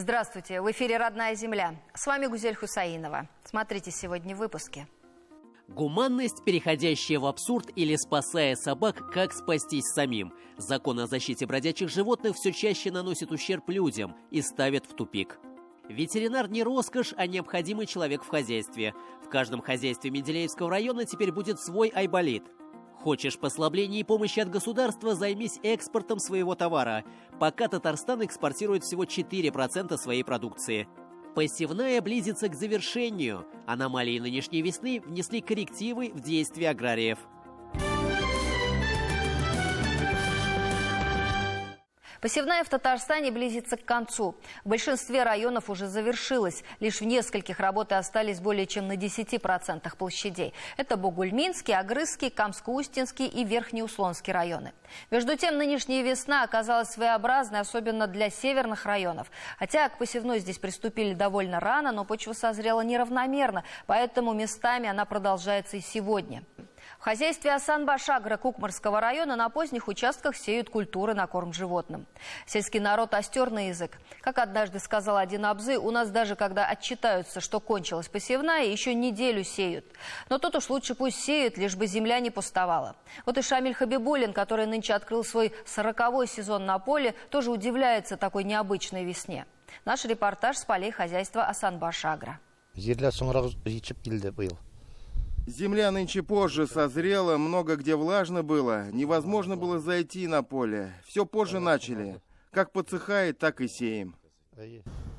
Здравствуйте! В эфире «Родная земля». С вами Гузель Хусаинова. Смотрите сегодня в выпуске. Гуманность, переходящая в абсурд или спасая собак, как спастись самим. Закон о защите бродячих животных все чаще наносит ущерб людям и ставит в тупик. Ветеринар не роскошь, а необходимый человек в хозяйстве. В каждом хозяйстве Менделеевского района теперь будет свой айболит. Хочешь послабления и помощи от государства, займись экспортом своего товара. Пока Татарстан экспортирует всего 4% своей продукции. Посевная близится к завершению. Аномалии нынешней весны внесли коррективы в действия аграриев. Посевная в Татарстане близится к концу. В большинстве районов уже завершилась. Лишь в нескольких работы остались более чем на 10% площадей. Это Бугульминский, Агрызский, Камско-Устинский и Верхнеуслонский районы. Между тем, нынешняя весна оказалась своеобразной, особенно для северных районов. Хотя к посевной здесь приступили довольно рано, но почва созрела неравномерно, поэтому местами она продолжается и сегодня. В хозяйстве Асан-Баш-Агро Кукмарского района на поздних участках сеют культуры на корм животным. Сельский народ остер на язык. Как однажды сказал один абзы, у нас даже когда отчитаются, что кончилась посевная, еще неделю сеют. Но тут уж лучше пусть сеют, лишь бы земля не пустовала. Вот и Шамиль Хабибуллин, который нынче открыл свой 40-й сезон на поле, тоже удивляется такой необычной весне. Наш репортаж с полей хозяйства Асан-Баш-Агро. Земля нынче позже созрела, много где влажно было, невозможно было зайти на поле. Все позже начали. Как подсыхает, так и сеем.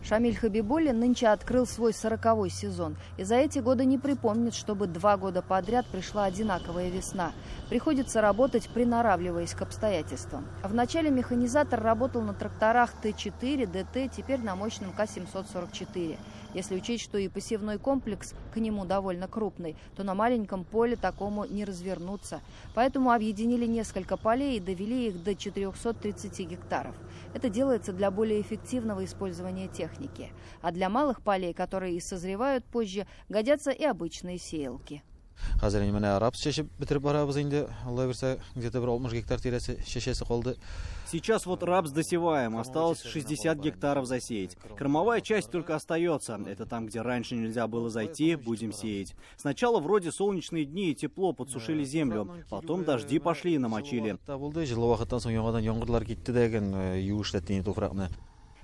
Шамиль Хабибуллин нынче открыл свой 40-й сезон. И за эти годы не припомнит, чтобы 2 года подряд пришла одинаковая весна. Приходится работать, приноравливаясь к обстоятельствам. Вначале механизатор работал на тракторах Т4, ДТ, теперь на мощном К744. Если учесть, что и посевной комплекс к нему довольно крупный, то на маленьком поле такому не развернуться. Поэтому объединили несколько полей и довели их до 430 гектаров. Это делается для более эффективного использования техники. А для малых полей, которые и созревают позже, годятся и обычные сеялки. Сейчас вот рапс досеваем, осталось 60 гектаров засеять. Кормовая часть только остается. Это там, где раньше нельзя было зайти, будем сеять. Сначала вроде солнечные дни и тепло подсушили землю, потом дожди пошли и намочили.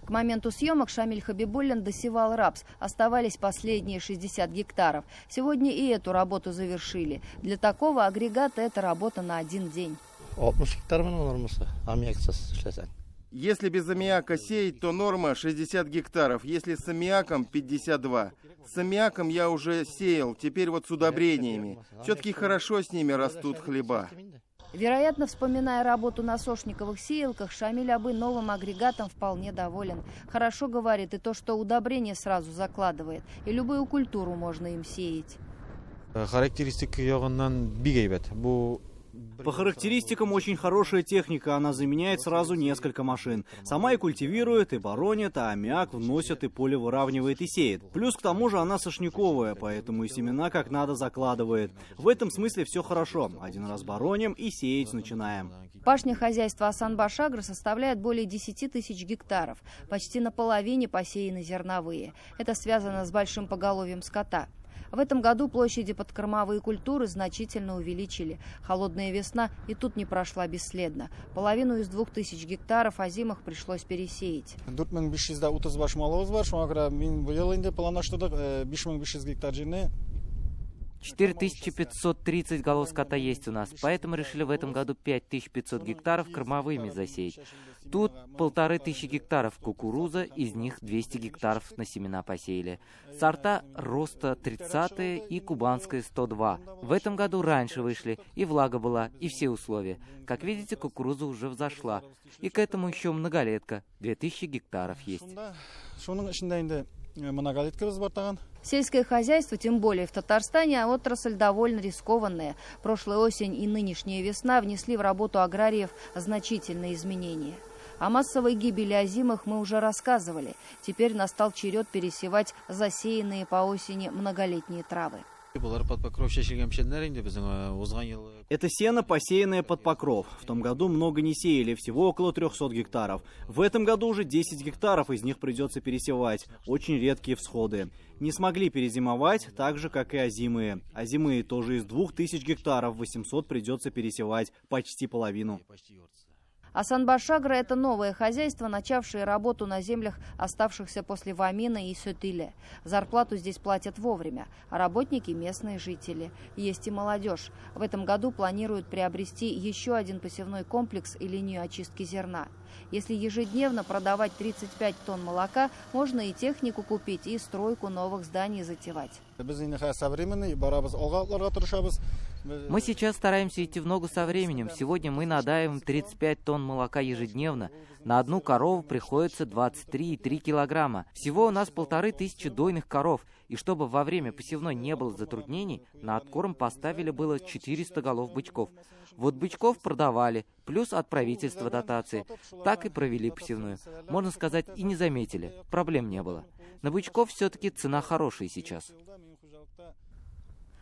К моменту съемок Шамиль Хабибуллин досевал рапс. Оставались последние 60 гектаров. Сегодня и эту работу завершили. Для такого агрегата это работа на 1 день. Если без аммиака сеять, то норма 60 гектаров. Если с аммиаком 52. С аммиаком я уже сеял, теперь вот с удобрениями. Все-таки хорошо с ними растут хлеба. Вероятно, вспоминая работу на сошниковых сеялках, Шамиль Абы новым агрегатом вполне доволен. Хорошо, говорит, и то, что удобрение сразу закладывает, и любую культуру можно им сеять. По характеристикам очень хорошая техника, она заменяет сразу несколько машин. Сама и культивирует, и боронит, а аммиак вносит, и поле выравнивает и сеет. Плюс к тому же она сошниковая, поэтому и семена как надо закладывает. В этом смысле все хорошо. 1 раз бороним и сеять начинаем. Пашня хозяйства Асан-Баш-Агро составляет более 10 тысяч гектаров. Почти наполовине посеяны зерновые. Это связано с большим поголовьем скота. В этом году площади под кормовые культуры значительно увеличили. Холодная весна и тут не прошла бесследно. Половину из 2000 гектаров озимых пришлось пересеять. 4530 голов скота есть у нас, поэтому решили в этом году 5500 гектаров кормовыми засеять. Тут 1500 гектаров кукуруза, из них 200 гектаров на семена посеяли. Сорта роста 30 и кубанская 102. В этом году раньше вышли, и влага была, и все условия. Как видите, кукуруза уже взошла. И к этому еще многолетка, 2000 гектаров есть. Сельское хозяйство, тем более в Татарстане, отрасль довольно рискованная. Прошлая осень и нынешняя весна внесли в работу аграриев значительные изменения. О массовой гибели озимых мы уже рассказывали. Теперь настал черед пересевать засеянные по осени многолетние травы. Это сено, посеянное под покров. В том году много не сеяли, всего около 300 гектаров. В этом году уже 10 гектаров, из них придется пересевать. Очень редкие всходы. Не смогли перезимовать, так же, как и озимые. Озимые тоже из 2000 гектаров, 800 придется пересевать, почти половину. Асан Башагра – это новое хозяйство, начавшее работу на землях, оставшихся после Вамина и Сютиле. Зарплату здесь платят вовремя, а работники – местные жители. Есть и молодежь. В этом году планируют приобрести еще один посевной комплекс и линию очистки зерна. Если ежедневно продавать 35 тонн молока, можно и технику купить, и стройку новых зданий затевать. Мы сейчас стараемся идти в ногу со временем. Сегодня мы надаем 35 тонн молока ежедневно. На одну корову приходится 23,3 килограмма. Всего у нас 1500 дойных коров. И чтобы во время посевной не было затруднений, на откорм поставили было 400 голов бычков. Вот бычков продавали, плюс от правительства дотации. Так и провели посевную. Можно сказать, и не заметили. Проблем не было. На бычков все-таки цена хорошая сейчас.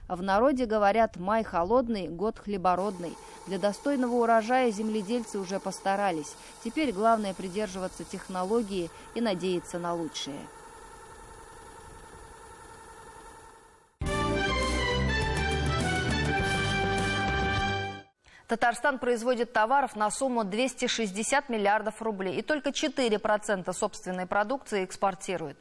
В народе говорят «май холодный, год хлебородный». Для достойного урожая земледельцы уже постарались. Теперь главное придерживаться технологии и надеяться на лучшее. Татарстан производит товаров на сумму 260 миллиардов рублей. И только 4% собственной продукции экспортирует.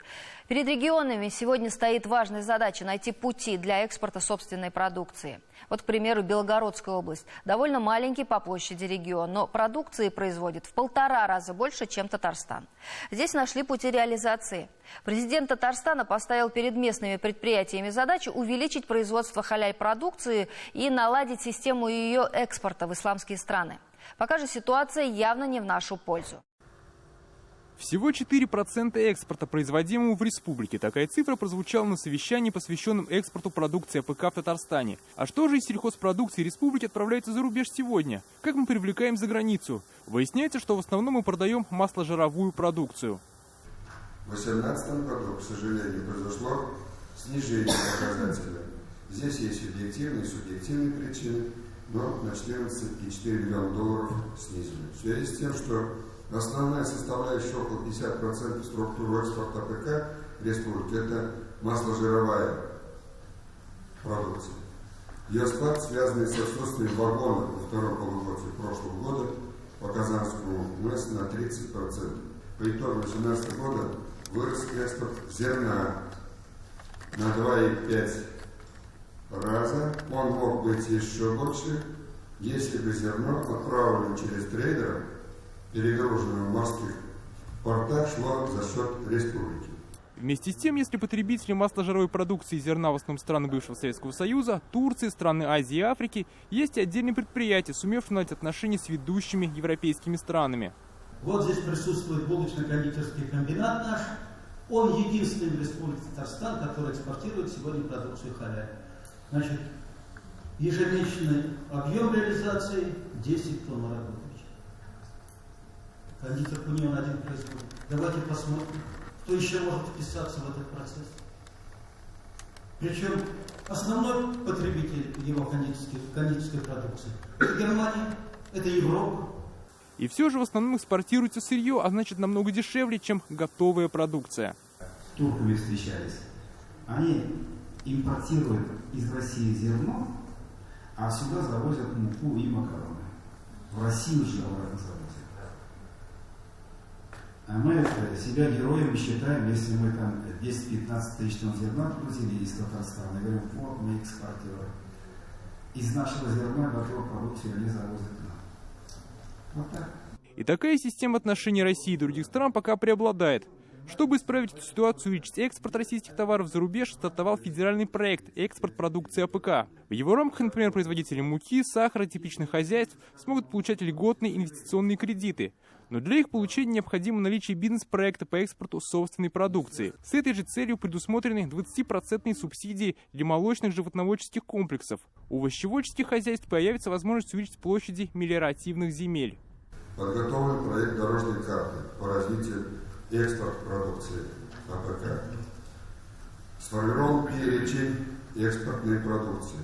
Перед регионами сегодня стоит важная задача – найти пути для экспорта собственной продукции. Вот, к примеру, Белгородская область. Довольно маленький по площади регион, но продукции производит в 1,5 раза больше, чем Татарстан. Здесь нашли пути реализации. Президент Татарстана поставил перед местными предприятиями задачу увеличить производство халяль-продукции и наладить систему ее экспорта в исламские страны. Пока же ситуация явно не в нашу пользу. Всего 4% экспорта, производимого в республике. Такая цифра прозвучала на совещании, посвященном экспорту продукции АПК в Татарстане. А что же из сельхозпродукции республики отправляется за рубеж сегодня? Как мы привлекаем за границу? Выясняется, что в основном мы продаем масложировую продукцию. В 2018 году, к сожалению, произошло снижение показателя. Здесь есть объективные и субъективные причины, но на 14,4 миллиона долларов снизили. В связи с тем, что основная составляющая, около 50% структуры экспорта АПК республики, это масложировая продукция. Ее спад, связанный с отсутствием вагонов во втором полугодии прошлого года по Казанскому МЭС на 30%. По итогу 2018 года вырос экспорт зерна на 2,5 раза. Он мог быть еще больше, если бы зерно, отправленное через трейдеров, перегруженное в морских портах, шло за счет республики. Вместе с тем, если потребители масложировой продукции и зерна в основном страны бывшего Советского Союза, Турции, страны Азии и Африки, есть и отдельные предприятия, сумевшие наладить отношения с ведущими европейскими странами. Вот здесь присутствует булочно-кондитерский комбинат наш. Он единственный в Республике Татарстан, который экспортирует сегодня продукцию халяль. Значит, ежемесячный объем реализации 10 тонн работы. Кондитер Кунион один производит. Давайте посмотрим, кто еще может вписаться в этот процесс. Причем основной потребитель его кондитерской продукции – это Германия, это Европа. И все же в основном экспортируется сырье, а значит намного дешевле, чем готовая продукция. С турками встречались. Они импортируют из России зерно, а сюда завозят муку и макароны. В Россию же обратно завозят. А мы себя героями считаем, если мы там 10-15 тысяч тонн зерна привозили из Татарстана. Говорим, вот мы экспортеры. Из нашего зерна готовую продукцию они завозят нам. Вот так. И такая система отношений России и других стран пока преобладает. Чтобы исправить эту ситуацию и увеличить экспорт российских товаров за рубеж, стартовал федеральный проект «Экспорт продукции АПК». В его рамках, например, производители муки, сахара, типичных хозяйств смогут получать льготные инвестиционные кредиты. Но для их получения необходимо наличие бизнес-проекта по экспорту собственной продукции. С этой же целью предусмотрены 20% субсидии для молочных животноводческих комплексов. У овощеводческих хозяйств появится возможность увеличить площади мелиоративных земель. Подготовлен проект дорожной карты по развитию экспорта продукции АПК. Сформирован перечень экспортной продукции.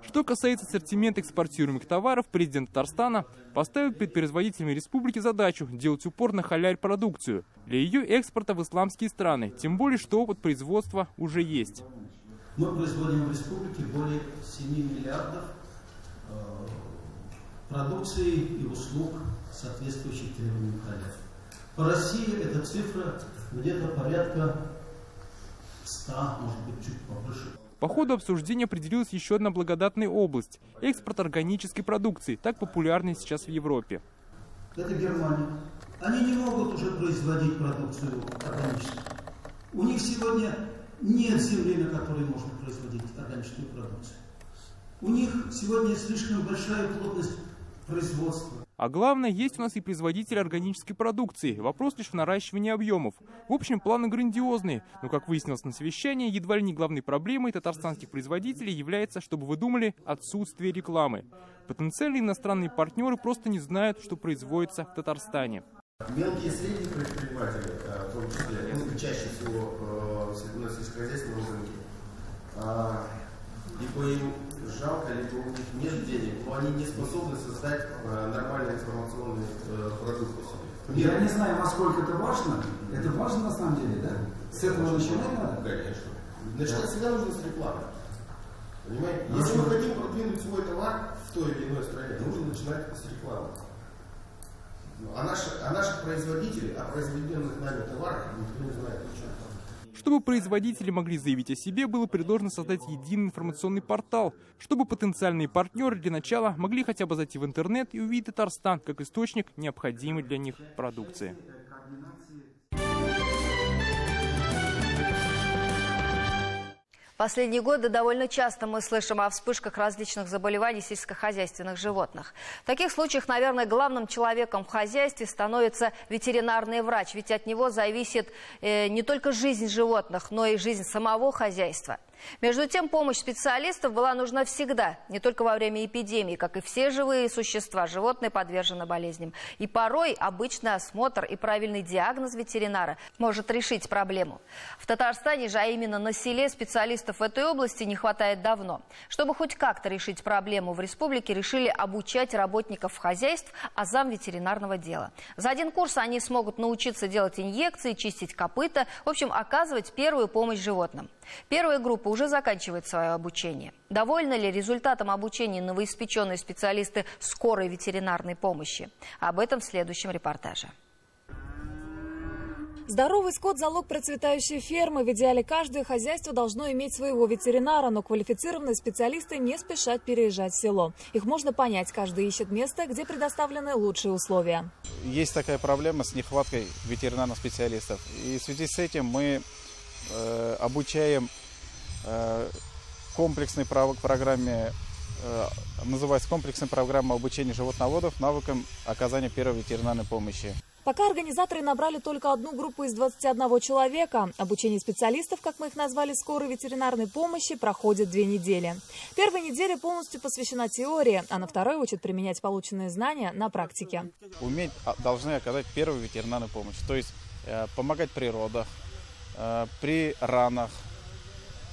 Что касается ассортимента экспортируемых товаров, президент Татарстана поставил перед производителями республики задачу делать упор на халяль-продукцию для ее экспорта в исламские страны, тем более, что опыт производства уже есть. Мы производим в республике более 7 миллиардов продукции и услуг, соответствующих требованиям халяль. По России эта цифра где-то порядка 100, может быть, чуть побольше. По ходу обсуждения определилась еще одна благодатная область – экспорт органической продукции, так популярной сейчас в Европе. Это Германия. Они не могут уже производить продукцию органическую. У них сегодня нет земли, на которой можно производить органическую продукцию. У них сегодня слишком большая плотность производства. А главное, есть у нас и производители органической продукции. Вопрос лишь в наращивании объемов. В общем, планы грандиозные. Но, как выяснилось на совещании, едва ли не главной проблемой татарстанских производителей является, чтобы вы думали, отсутствие рекламы. Потенциальные иностранные партнеры просто не знают, что производится в Татарстане. Мелкие и средние предприниматели, в том числе, чаще всего на сельскохозяйственном рынке, либо им жалко, либо у них нет денег, но они не способны создать нормальный информационный продукт по себе. Я не знаю, насколько это важно. Это важно на самом деле, да? С этого начинать надо? Конечно. Начинать всегда нужно с рекламы. Понимаете? Если мы хотим продвинуть свой товар в той или иной стране, нужно начинать с рекламы. А наших производителей, о произведенных нами товарах никто не знает ничего. Чтобы производители могли заявить о себе, было предложено создать единый информационный портал, чтобы потенциальные партнеры для начала могли хотя бы зайти в интернет и увидеть Татарстан как источник необходимой для них продукции. Последние годы довольно часто мы слышим о вспышках различных заболеваний сельскохозяйственных животных. В таких случаях, наверное, главным человеком в хозяйстве становится ветеринарный врач, ведь от него зависит не только жизнь животных, но и жизнь самого хозяйства. Между тем, помощь специалистов была нужна всегда, не только во время эпидемии. Как и все живые существа, животные подвержены болезням. И порой обычный осмотр и правильный диагноз ветеринара может решить проблему. В Татарстане же, а именно на селе, специалистов в этой области не хватает давно. Чтобы хоть как-то решить проблему в республике, решили обучать работников хозяйств азам ветеринарного дела. За один курс они смогут научиться делать инъекции, чистить копыта, в общем, оказывать первую помощь животным. Первая группа уже заканчивает свое обучение. Довольны ли результатом обучения новоиспеченные специалисты скорой ветеринарной помощи? Об этом в следующем репортаже. Здоровый скот – залог процветающей фермы. В идеале каждое хозяйство должно иметь своего ветеринара, но квалифицированные специалисты не спешат переезжать в село. Их можно понять, каждый ищет место, где предоставлены лучшие условия. Есть такая проблема с нехваткой ветеринарных специалистов. И в связи с этим мы обучаем комплексной программе, называется комплексная программа обучения животноводов навыкам оказания первой ветеринарной помощи. Пока организаторы набрали только одну группу из 21 человека. Обучение специалистов, как мы их назвали, скорой ветеринарной помощи, проходит 2 недели. Первая неделя полностью посвящена теории, а на второй учат применять полученные знания на практике. Уметь должны оказать первую ветеринарную помощь, то есть помогать при родах, при ранах,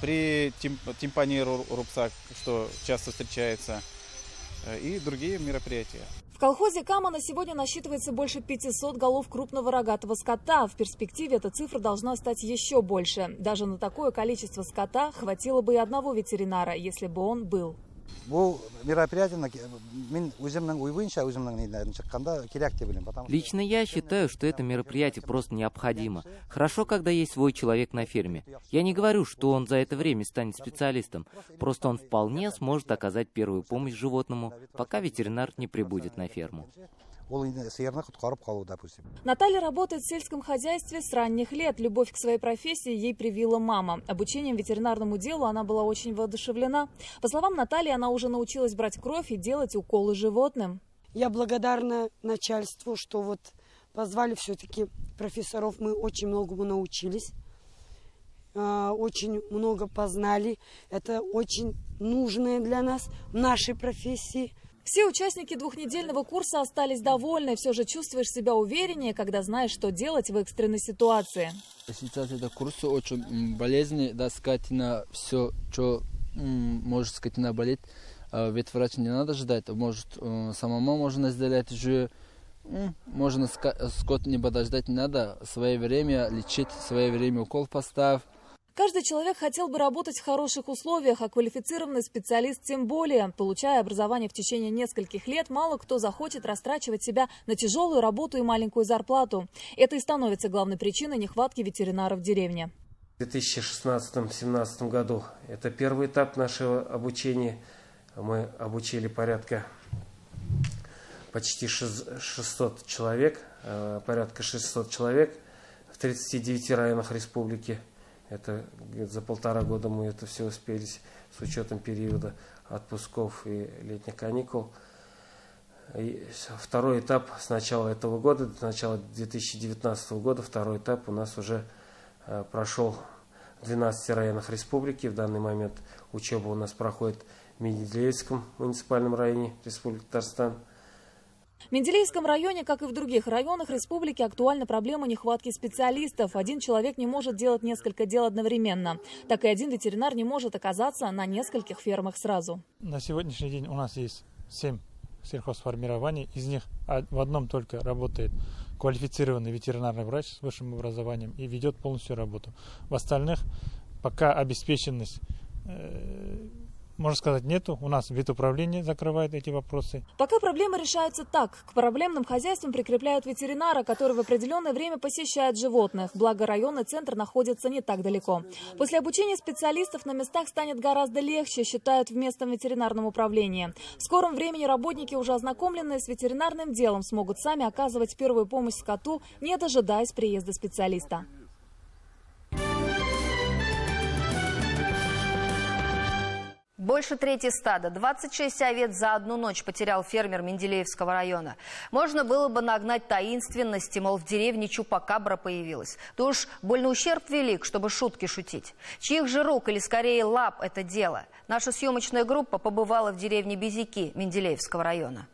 при тимпании рубца, что часто встречается, и другие мероприятия. В колхозе Кама на сегодня насчитывается больше 500 голов крупного рогатого скота. В перспективе эта цифра должна стать еще больше. Даже на такое количество скота хватило бы и одного ветеринара, если бы он был. Лично я считаю, что это мероприятие просто необходимо. Хорошо, когда есть свой человек на ферме. Я не говорю, что он за это время станет специалистом. Просто он вполне сможет оказать первую помощь животному, пока ветеринар не прибудет на ферму. Наталья работает в сельском хозяйстве с ранних лет. Любовь к своей профессии ей привила мама. Обучением ветеринарному делу она была очень воодушевлена. По словам Натальи, она уже научилась брать кровь и делать уколы животным. Я благодарна начальству, что вот позвали все-таки профессоров. Мы очень многому научились, очень много познали. Это очень нужное для нас в нашей профессии. Все участники двухнедельного курса остались довольны. Все же чувствуешь себя увереннее, когда знаешь, что делать в экстренной ситуации. Сейчас этот курс очень болезненный, да, сказать на все, что может сказать, наболеть, ветврач не надо ждать, может самому можно сделать уже, можно скот не подождать не надо, свое время лечить, свое время укол поставь. Каждый человек хотел бы работать в хороших условиях, а квалифицированный специалист тем более. Получая образование в течение нескольких лет, мало кто захочет растрачивать себя на тяжелую работу и маленькую зарплату. Это и становится главной причиной нехватки ветеринаров в деревне. В 2016-2017 году это первый этап нашего обучения. Мы обучили почти 600 человек, порядка 600 человек в 39 районах республики. Это за 1,5 года мы это все успели с учетом периода отпусков и летних каникул. И второй этап с начала этого года, с начала 2019 года, второй этап у нас уже прошел в 12 районах республики. В данный момент учеба у нас проходит в Менделеевском муниципальном районе Республики Татарстан. В Менделеевском районе, как и в других районах республики, актуальна проблема нехватки специалистов. Один человек не может делать несколько дел одновременно. Так и один ветеринар не может оказаться на нескольких фермах сразу. На сегодняшний день у нас есть 7 сельхозформирований. Из них в одном только работает квалифицированный ветеринарный врач с высшим образованием и ведет полностью работу. В остальных пока обеспеченность, можно сказать, нету. У нас ветуправление закрывает эти вопросы. Пока проблемы решаются так. К проблемным хозяйствам прикрепляют ветеринара, который в определенное время посещает животных. Благо, районный центр находится не так далеко. После обучения специалистов на местах станет гораздо легче, считают в местном ветеринарном управлении. В скором времени работники, уже ознакомленные с ветеринарным делом, смогут сами оказывать первую помощь скоту, не дожидаясь приезда специалиста. Больше трети стада, 26 овец за одну ночь потерял фермер Менделеевского района. Можно было бы нагнать таинственности, мол, в деревне чупакабра появилась. Да уж больно ущерб велик, чтобы шутки шутить. Чьих же рук или скорее лап это дело? Наша съемочная группа побывала в деревне Безяки Менделеевского района.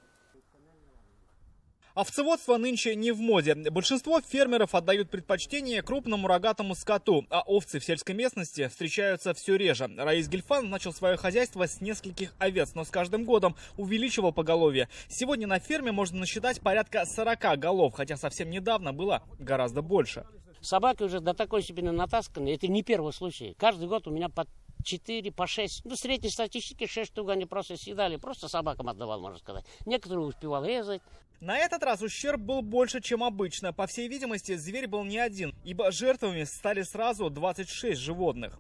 Овцеводство нынче не в моде. Большинство фермеров отдают предпочтение крупному рогатому скоту, а овцы в сельской местности встречаются все реже. Раис Гельфан начал свое хозяйство с нескольких овец, но с каждым годом увеличивал поголовье. Сегодня на ферме можно насчитать порядка 40 голов, хотя совсем недавно было гораздо больше. Собаки уже до такой степени натасканы. Это не первый случай. Каждый год у меня по 4, по 6. Ну, средней статистики 6 штук они просто съедали. Просто собакам отдавал, можно сказать. Некоторые успевал резать. На этот раз ущерб был больше, чем обычно. По всей видимости, зверь был не один, ибо жертвами стали сразу 26 животных.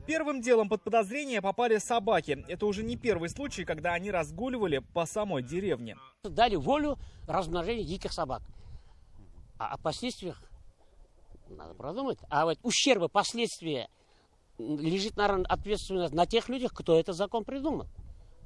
Первым делом под подозрение попали собаки. Это уже не первый случай, когда они разгуливали по самой деревне. Дали волю размножению диких собак. А о последствиях надо продумать. А вот ущербы, последствия лежит, наверное, ответственность на тех людях, кто этот закон придумал.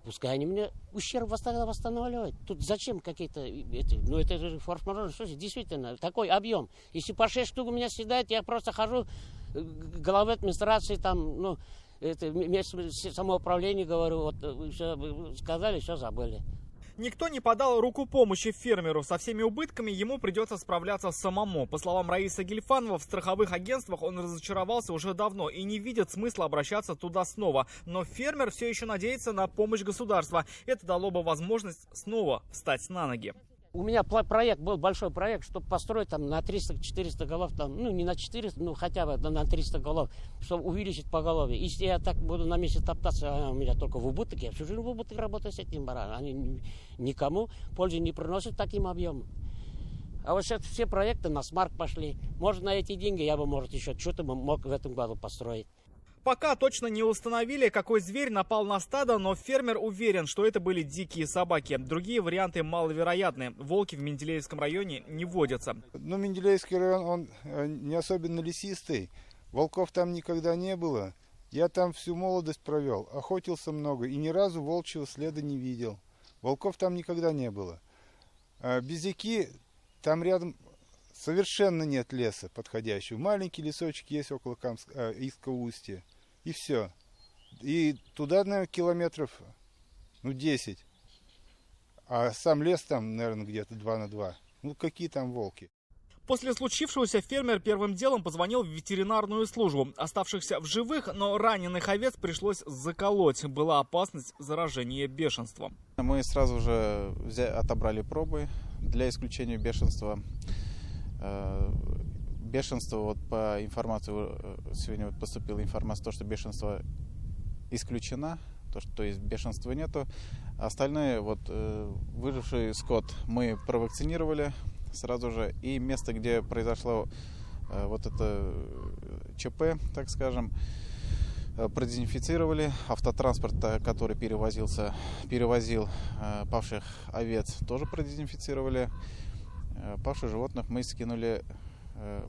Пускай они мне ущерб восстанавливают. Тут зачем какие-то... Ну, это же форс-мажорные случаи. Действительно, такой объем. Если по 6 штук у меня съедает, я просто хожу главой администрации, там, ну, это местное самоуправление, говорю, вот, все сказали, все забыли. Никто не подал руку помощи фермеру. Со всеми убытками ему придется справляться самому. По словам Раиса Гельфанова, в страховых агентствах он разочаровался уже давно и не видит смысла обращаться туда снова. Но фермер все еще надеется на помощь государства. Это дало бы возможность снова встать на ноги. У меня проект был, большой проект, чтобы построить там на 300-400 голов, там, ну не на 400, ну хотя бы на 300 голов, чтобы увеличить поголовье. Если я так буду на месте топтаться, у меня только в убыток, я всю жизнь в убыток работаю с этим бараном. Они никому пользы не приносят таким объемом. А вот сейчас все проекты на смарт пошли. Может, на эти деньги я бы, может, еще что-то мог в этом году построить. Пока точно не установили, какой зверь напал на стадо, но фермер уверен, что это были дикие собаки. Другие варианты маловероятны. Волки в Менделеевском районе не водятся. Ну, Менделеевский район, он не особенно лесистый. Волков там никогда не было. Я там всю молодость провел, охотился много и ни разу волчьего следа не видел. Волков там никогда не было. Безяки, там рядом совершенно нет леса подходящего. Маленький лесочек есть около Иского устья. И все. И туда, наверное, километров 10. А сам лес там, наверное, где-то 2 на 2. Ну, какие там волки? После случившегося фермер первым делом позвонил в ветеринарную службу. Оставшихся в живых, но раненых овец пришлось заколоть. Была опасность заражения бешенством. Мы сразу же отобрали пробы для исключения бешенства. Бешенство, вот по информации, сегодня поступила информация, что бешенство исключено, то есть бешенства нету. Остальные, выживший скот мы провакцинировали сразу же. И место, где произошло это ЧП, так скажем, продезинфицировали. Автотранспорт, который перевозил павших овец, тоже продезинфицировали. Павших животных мы скинули,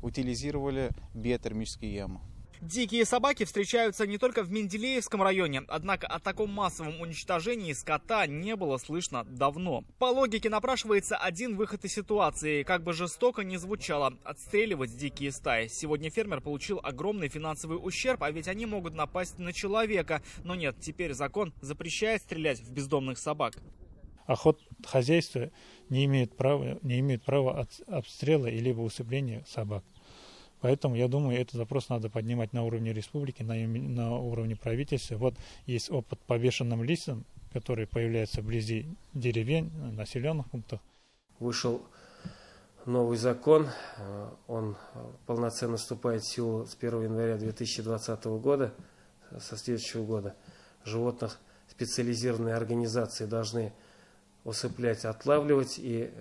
утилизировали биотермические ямы. Дикие собаки встречаются не только в Менделеевском районе, однако о таком массовом уничтожении скота не было слышно давно. По логике напрашивается один выход из ситуации, как бы жестоко ни звучало – отстреливать дикие стаи. Сегодня фермер получил огромный финансовый ущерб, а ведь они могут напасть на человека. Но нет, теперь закон запрещает стрелять в бездомных собак. Охотхозяйство не имеет права обстрела или усыпления собак. Поэтому, я думаю, этот запрос надо поднимать на уровне республики, на уровне правительства. Вот есть опыт по бешеным лисам, которые появляются вблизи деревень, населенных пунктов. Вышел новый закон, он полноценно вступает в силу с 1 января 2020 года, со следующего года. Животных специализированные организации должны усыплять, отлавливать и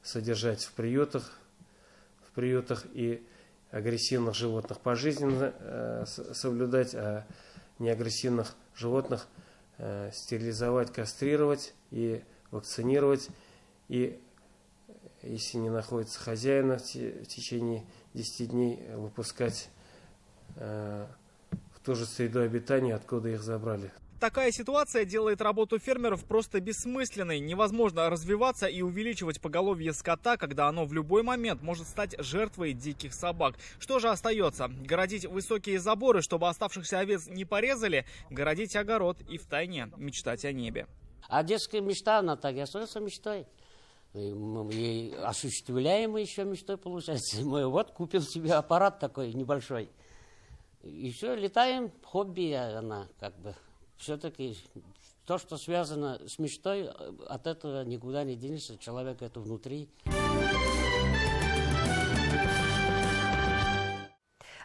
содержать в приютах и агрессивных животных пожизненно соблюдать, а неагрессивных животных стерилизовать, кастрировать и вакцинировать. И если не находится хозяина в течение 10 дней, выпускать в ту же среду обитания, откуда их забрали. Такая ситуация делает работу фермеров просто бессмысленной. Невозможно развиваться и увеличивать поголовье скота, когда оно в любой момент может стать жертвой диких собак. Что же остается? Городить высокие заборы, чтобы оставшихся овец не порезали, городить огород и втайне мечтать о небе. А детская мечта, она так и остается мечтой. И осуществляемой еще мечтой получается. Мы купил себе аппарат такой небольшой. И все, летаем, хобби она как бы... Все-таки то, что связано с мечтой, от этого никуда не денешься, человек это внутри.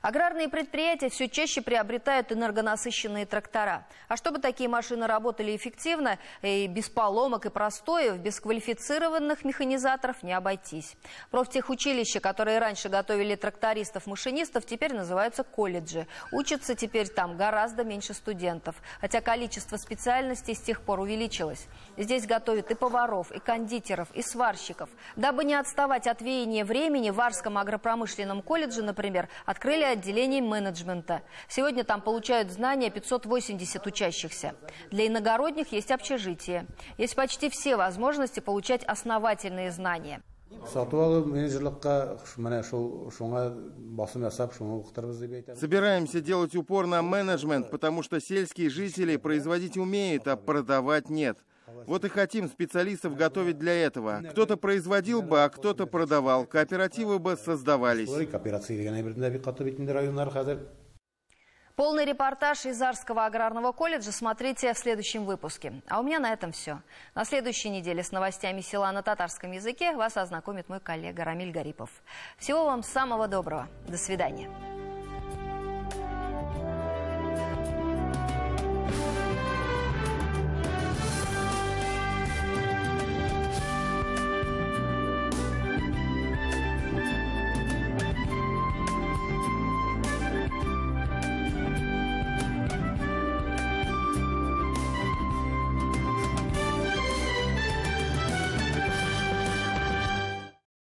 Аграрные предприятия все чаще приобретают энергонасыщенные трактора. А чтобы такие машины работали эффективно, и без поломок и простоев, без квалифицированных механизаторов не обойтись. Профтехучилища, которые раньше готовили трактористов-машинистов, теперь называются колледжи. Учатся теперь там гораздо меньше студентов, хотя количество специальностей с тех пор увеличилось. Здесь готовят и поваров, и кондитеров, и сварщиков. Дабы не отставать от веяния времени, в Арском агропромышленном колледже, например, открыли отделений менеджмента. Сегодня там получают знания 580 учащихся. Для иногородних есть общежитие. Есть почти все возможности получать основательные знания. Собираемся делать упор на менеджмент, потому что сельские жители производить умеют, а продавать нет. Вот и хотим специалистов готовить для этого. Кто-то производил бы, а кто-то продавал. Кооперативы бы создавались. Полный репортаж из Арского аграрного колледжа смотрите в следующем выпуске. А у меня на этом все. На следующей неделе с новостями села на татарском языке вас ознакомит мой коллега Рамиль Гарипов. Всего вам самого доброго. До свидания.